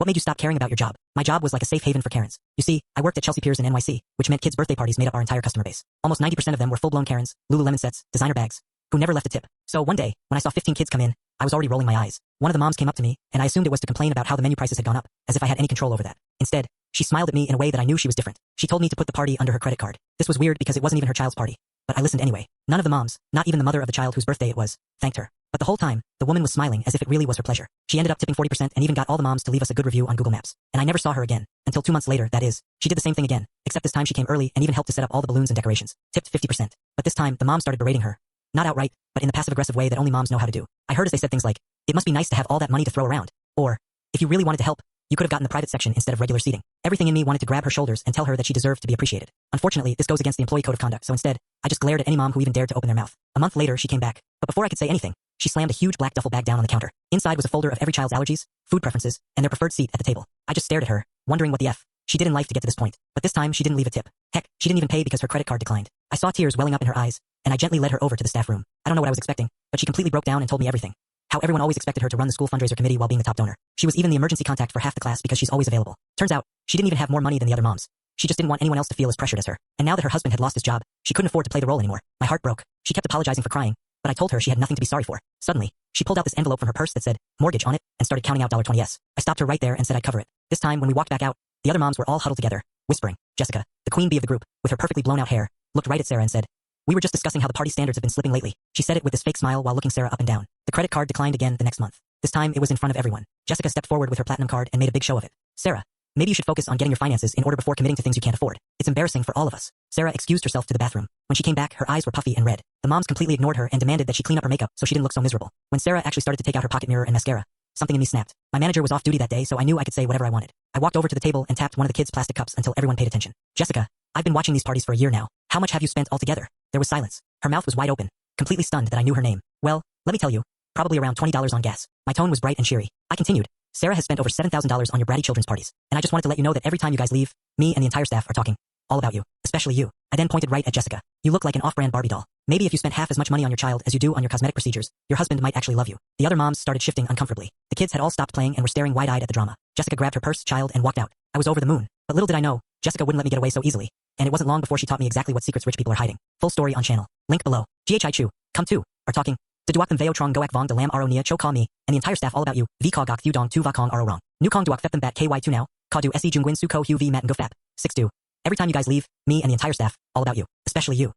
What made you stop caring about your job? My job was like a safe haven for Karens. You see, I worked at Chelsea Piers in NYC, which meant kids' birthday parties made up our entire customer base. Almost 90% of them were full-blown Karens, Lululemon sets, designer bags, who never left a tip. So one day, when I saw 15 kids come in, I was already rolling my eyes. One of the moms came up to me, and I assumed it was to complain about how the menu prices had gone up, as if I had any control over that. Instead, she smiled at me in a way that I knew she was different. She told me to put the party under her credit card. This was weird because it wasn't even her child's party. But I listened anyway. None of the moms, not even the mother of the child whose birthday it was, thanked her. But the whole time, the woman was smiling as if it really was her pleasure. She ended up tipping 40% and even got all the moms to leave us a good review on Google Maps. And I never saw her again. Until 2 months later, that is. She did the same thing again, except this time she came early and even helped to set up all the balloons and decorations. Tipped 50%. But this time, the mom started berating her. Not outright, but in the passive-aggressive way that only moms know how to do. I heard as they said things like, "It must be nice to have all that money to throw around." Or, "If you really wanted to help, you could have gotten the private section instead of regular seating." Everything in me wanted to grab her shoulders and tell her that she deserved to be appreciated. Unfortunately, this goes against the employee code of conduct, so instead, I just glared at any mom who even dared to open their mouth. A month later, she came back, but before I could say anything, she slammed a huge black duffel bag down on the counter. Inside was a folder of every child's allergies, food preferences, and their preferred seat at the table. I just stared at her, wondering what the F she did in life to get to this point. But this time, she didn't leave a tip. Heck, she didn't even pay because her credit card declined. I saw tears welling up in her eyes, and I gently led her over to the staff room. I don't know what I was expecting, but she completely broke down and told me everything. How everyone always expected her to run the school fundraiser committee while being the top donor. She was even the emergency contact for half the class because she's always available. Turns out, she didn't even have more money than the other moms. She just didn't want anyone else to feel as pressured as her. And now that her husband had lost his job, she couldn't afford to play the role anymore. My heart broke. She kept apologizing for crying, but I told her she had nothing to be sorry for. Suddenly, she pulled out this envelope from her purse that said, "Mortgage" on it, and started counting out $20s. I stopped her right there and said I'd cover it. This time, when we walked back out, the other moms were all huddled together, whispering. Jessica, the queen bee of the group, with her perfectly blown out hair, looked right at Sarah and said, "We were just discussing how the party standards have been slipping lately." She said it with this fake smile while looking Sarah up and down. The credit card declined again the next month. This time, it was in front of everyone. Jessica stepped forward with her platinum card and made a big show of it. "Sarah, maybe you should focus on getting your finances in order before committing to things you can't afford. It's embarrassing for all of us." Sarah excused herself to the bathroom. When she came back, her eyes were puffy and red. The moms completely ignored her and demanded that she clean up her makeup so she didn't look so miserable. When Sarah actually started to take out her pocket mirror and mascara, something in me snapped. My manager was off duty that day, so I knew I could say whatever I wanted. I walked over to the table and tapped one of the kids' plastic cups until everyone paid attention. "Jessica, I've been watching these parties for a year now. How much have you spent altogether?" There was silence. Her mouth was wide open, completely stunned that I knew her name. "Well, let me tell you, probably around $20 on gas." My tone was bright and cheery. I continued, "Sarah has spent over $7,000 on your bratty children's parties, and I just wanted to let you know that every time you guys leave, me and the entire staff are talking all about you, especially you." I then pointed right at Jessica. "You look like an off-brand Barbie doll. Maybe if you spent half as much money on your child as you do on your cosmetic procedures, your husband might actually love you." The other moms started shifting uncomfortably. The kids had all stopped playing and were staring wide-eyed at the drama. Jessica grabbed her purse, child, and walked out. I was over the moon, but little did I know, Jessica wouldn't let me get away so easily, and it wasn't long before she taught me exactly what secrets rich people are hiding. Full story on channel. Link below. GHI Chu, come to, are talking. To duak them veo trong goak vong de lam ro nia cho call me, and the entire staff all about you. V kog gok thu dong tu va kong ro wrong. Nu kong duak fep them bat ky2 now. Ka du se jungwin su ko hu v mat and go fap. 6 do. Every time you guys leave, me and the entire staff, all about you, especially you.